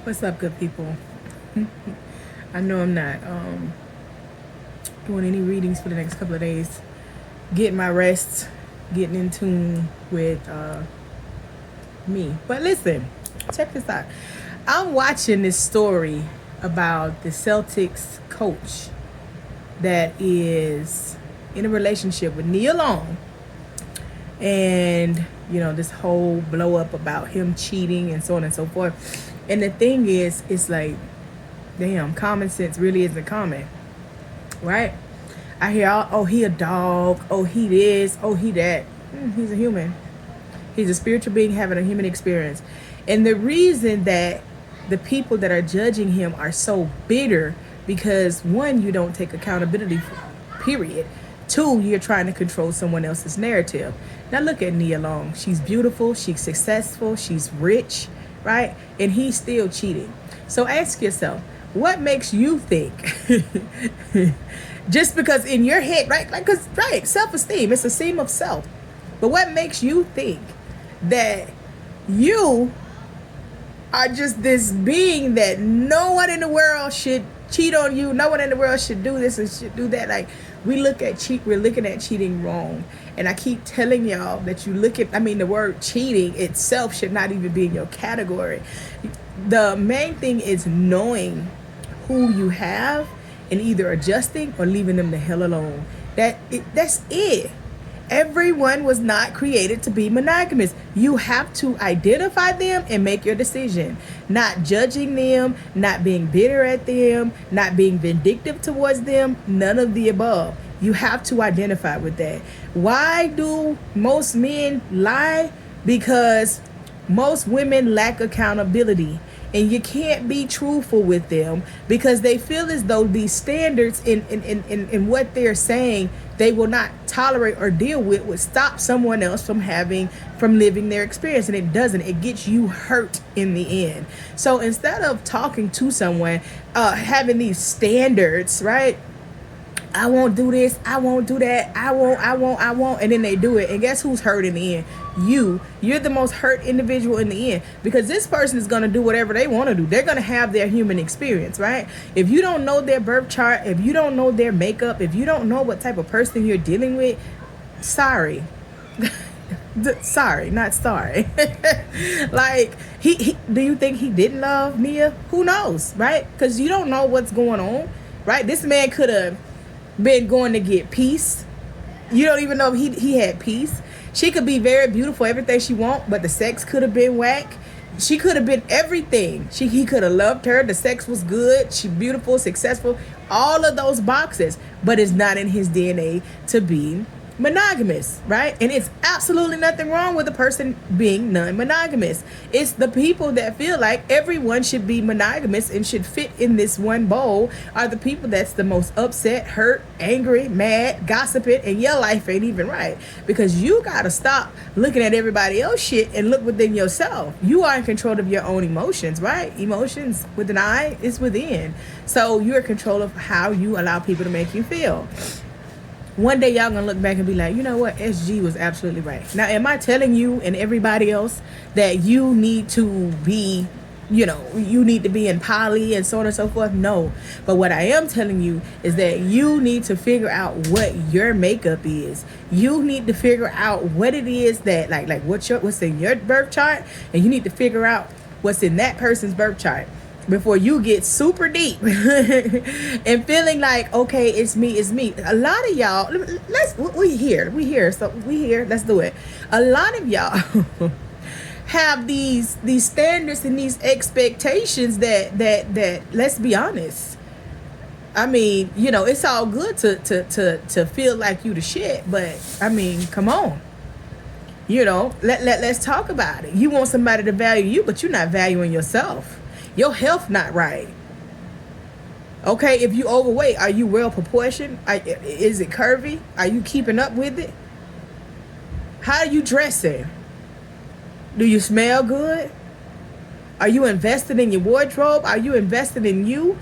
What's up, good people? I know I'm not doing any readings for the next couple of days. Getting my rest, getting in tune with me. But listen, check this out. I'm watching this story about the Celtics coach that is in a relationship with Nia Long. And, you know, this whole blow up about him cheating and so on and so forth. And the thing is, it's like, damn, common sense really isn't common, right? I hear, oh, he a dog, oh, he this, oh, he that. He's a human. He's a spiritual being having a human experience. And the reason that the people that are judging him are so bitter, because one, you don't take accountability, period. Two, you're trying to control someone else's narrative. Now look at Nia Long. She's beautiful, she's successful, she's rich, right? And he's still cheating. So ask yourself, what makes you think just because in your head, right? Like, cause right, self-esteem, it's a esteem of self. But what makes you think that you are just this being that no one in the world should cheat on you, no one in the world should do this and should do that? Like, we're looking at cheating wrong. And I keep telling y'all that the word cheating itself should not even be in your category. The main thing is knowing who you have and either adjusting or leaving them the hell alone. That's it. Everyone was not created to be monogamous. You have to identify them and make your decision. Not judging them, not being bitter at them, not being vindictive towards them, none of the above. You have to identify with that. Why do most men lie? Because most women lack accountability. And you can't be truthful with them because they feel as though these standards in what they're saying they will not tolerate or deal with would stop someone else from living their experience. And it doesn't. It gets you hurt in the end. So instead of talking to someone, having these standards, right? I won't do this, I won't do that, I won't, and then they do it. And guess who's hurt in the end? You're the most hurt individual in the end, because this person is going to do whatever they want to do. They're going to have their human experience, right? If you don't know their birth chart, if you don't know their makeup, if you don't know what type of person you're dealing with, sorry. Sorry, not sorry. Like, he do you think he didn't love Nia? Who knows, right? Because you don't know what's going on, right? This man could have been going to get peace. You don't even know if he had peace. She could be very beautiful, everything she want, but the sex could have been whack. She could have been everything. He could have loved her. The sex was good. She beautiful, successful, all of those boxes. But it's not in his DNA to be monogamous, right? And it's absolutely nothing wrong with a person being non-monogamous. It's the people that feel like everyone should be monogamous and should fit in this one bowl are the people that's the most upset, hurt, angry, mad, gossiping, and your life ain't even right. Because you gotta stop looking at everybody else shit and look within yourself. You are in control of your own emotions, right? Emotions with an I is within. So you're in control of how you allow people to make you feel. One day y'all gonna look back and be like, you know what, SG was absolutely right. Now, am I telling you and everybody else that you need to be, you need to be in poly and so on and so forth? No. But what I am telling you is that you need to figure out what your makeup is. You need to figure out what it is that like what's in your birth chart, and you need to figure out what's in that person's birth chart before you get super deep and feeling like, okay, it's me. A lot of y'all, we here, let's do it. A lot of y'all have these standards and these expectations that let's be honest. I mean, it's all good to feel like you the shit, but I mean, come on. Let's talk about it. You want somebody to value you, but you're not valuing yourself. Your health not right. Okay, if you overweight, are you well proportioned? Is it curvy? Are you keeping up with it? How are you dressing? Do you smell good? Are you invested in your wardrobe? Are you invested in you?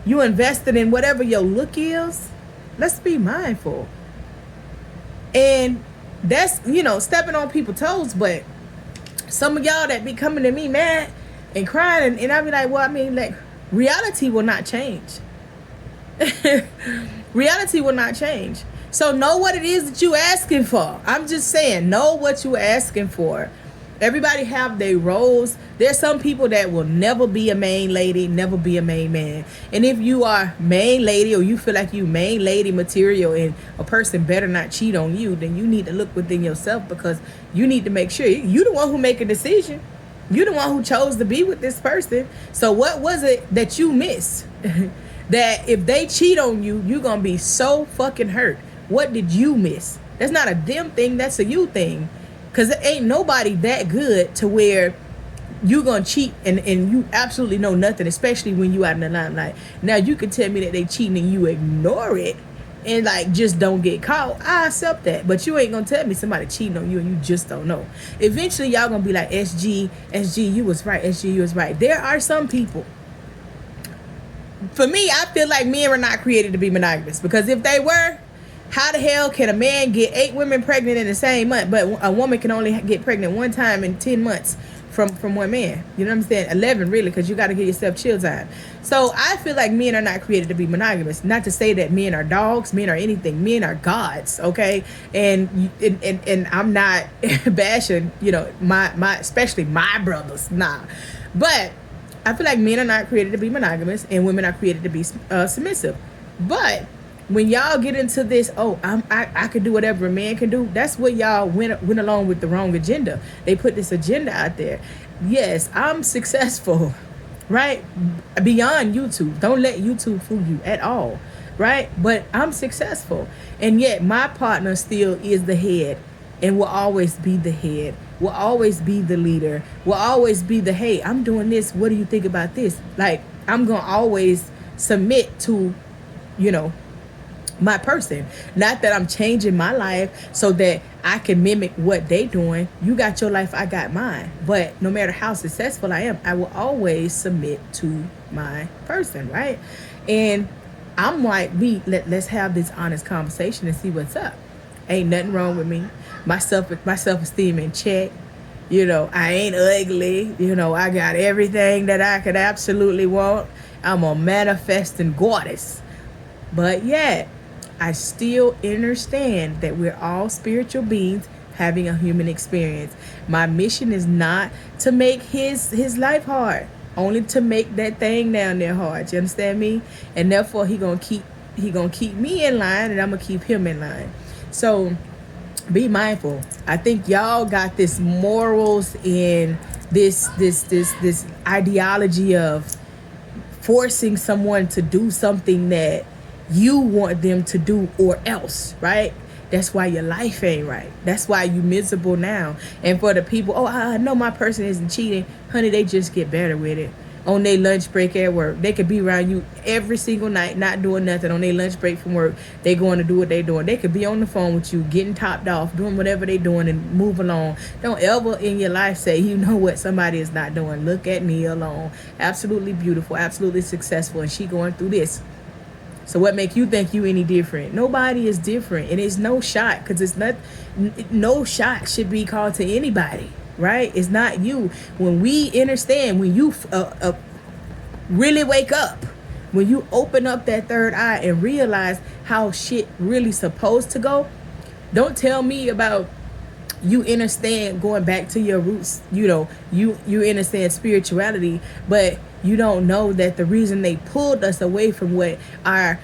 You invested in whatever your look is? Let's be mindful. And that's, stepping on people's toes, but some of y'all that be coming to me, man, and crying, and I'll be like, well, I mean, like, reality will not change. Reality will not change. So know what it is that you asking for. I'm just saying, know what you asking for. Everybody have their roles. There's some people that will never be a main lady, never be a main man. And if you are main lady, or you feel like you main lady material and a person better not cheat on you, then you need to look within yourself, because you need to make sure you the one who make a decision. You the one who chose to be with this person. So what was it that you missed? That if they cheat on you, you're going to be so fucking hurt. What did you miss? That's not a them thing. That's a you thing. Because there ain't nobody that good to where you going to cheat and you absolutely know nothing, especially when you out in the limelight. Now, you can tell me that they cheating and you ignore it and like just don't get caught. I accept that. But you ain't going to tell me somebody cheating on you and you just don't know. Eventually, y'all going to be like, SG, you was right. SG, you was right. There are some people. For me, I feel like men were not created to be monogamous, because if they were, how the hell can a man get 8 women pregnant in the same month, but a woman can only get pregnant one time in 10 months from one man? You know what I'm saying? 11 really, because you got to give yourself chill time. So I feel like men are not created to be monogamous. Not to say that men are dogs, men are anything. Men are gods, okay? And I'm not bashing, you know, my especially my brothers, nah. But I feel like men are not created to be monogamous and women are created to be submissive. But when y'all get into this, I could do whatever a man can do, that's what y'all went along with the wrong agenda. They put this agenda out there. Yes, I'm successful, right? Beyond YouTube. Don't let YouTube fool you at all, right? But I'm successful. And yet my partner still is the head and will always be the head, will always be the leader, will always be the, hey, I'm doing this, what do you think about this? Like, I'm going to always submit to, you know, my person. Not that I'm changing my life so that I can mimic what they doing. You got your life, I got mine. But no matter how successful I am, I will always submit to my person, right? And I'm like, let's have this honest conversation and see what's up. Ain't nothing wrong with me. My self-esteem in check. You know, I ain't ugly. You know, I got everything that I could absolutely want. I'm a manifesting goddess. But yet, I still understand that we're all spiritual beings having a human experience. My mission is not to make his life hard, only to make that thing down there hard. You understand me? And therefore, he gonna keep me in line, and I'm gonna keep him in line. So be mindful. I think y'all got this morals in this ideology of forcing someone to do something that you want them to do or else, right? That's why your life ain't right. That's why you miserable now. And for the people, I know my person isn't cheating. Honey, they just get better with it. On their lunch break at work, they could be around you every single night, not doing nothing. On their lunch break from work, they going to do what they doing. They could be on the phone with you, getting topped off, doing whatever they doing, and move along. Don't ever in your life say, you know what, somebody is not doing. Look at Nia Long. Absolutely beautiful, absolutely successful, and she going through this. So what make you think you any different? Nobody is different, and it's no shot, because it's not. No shot should be called to anybody, right? It's not you. When we understand, when you really wake up, when you open up that third eye and realize how shit really supposed to go, don't tell me about you understand going back to your roots. You know, you understand spirituality, but you don't know that the reason they pulled us away from what our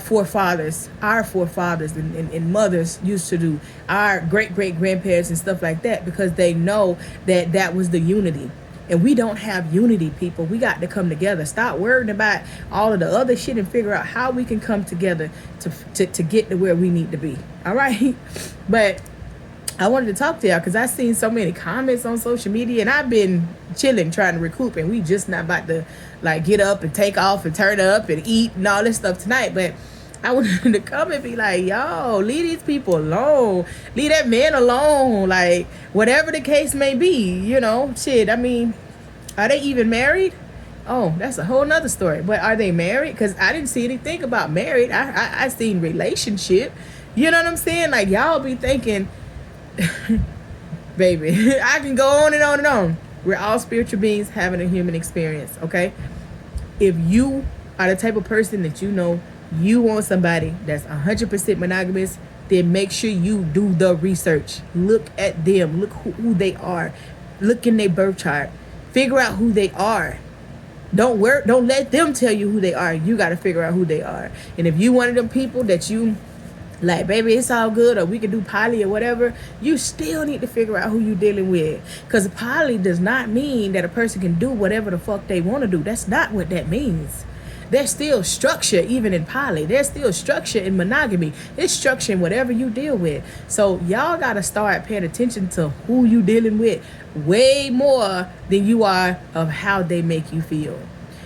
forefathers and mothers used to do, our great-great-grandparents and stuff like that, because they know that was the unity. And we don't have unity, people. We got to come together. Stop worrying about all of the other shit and figure out how we can come together to get to where we need to be. All right? But I wanted to talk to y'all because I've seen so many comments on social media, and I've been chilling, trying to recoup, and we just not about to like get up and take off and turn up and eat and all this stuff tonight. But I wanted to come and be like, yo, leave these people alone. Leave that man alone. Like, whatever the case may be, you know, shit. I mean, are they even married? Oh, that's a whole nother story. But are they married? Because I didn't see anything about married. I seen relationship. You know what I'm saying? Like, y'all be thinking, baby, I can go on and on and on. We're all spiritual beings having a human experience, okay? If you are the type of person that you know you want somebody that's 100% monogamous, then make sure you do the research. Look at them. Look who they are. Look in their birth chart. Figure out who they are. Don't let them tell you who they are. You got to figure out who they are. And if you one of them people that you like, baby, it's all good, or we can do poly or whatever, you still need to figure out who you dealing with. Because poly does not mean that a person can do whatever the fuck they want to do. That's not what that means. There's still structure even in poly. There's still structure in monogamy. There's structure in whatever you deal with. So y'all got to start paying attention to who you dealing with way more than you are of how they make you feel.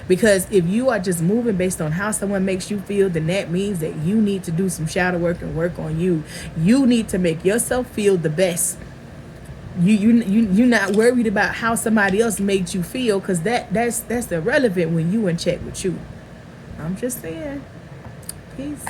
Because if you are just moving based on how someone makes you feel, then that means that you need to do some shadow work and work on you. You need to make yourself feel the best. You're not worried about how somebody else made you feel, because that's irrelevant when you in check with you. I'm just saying. Peace.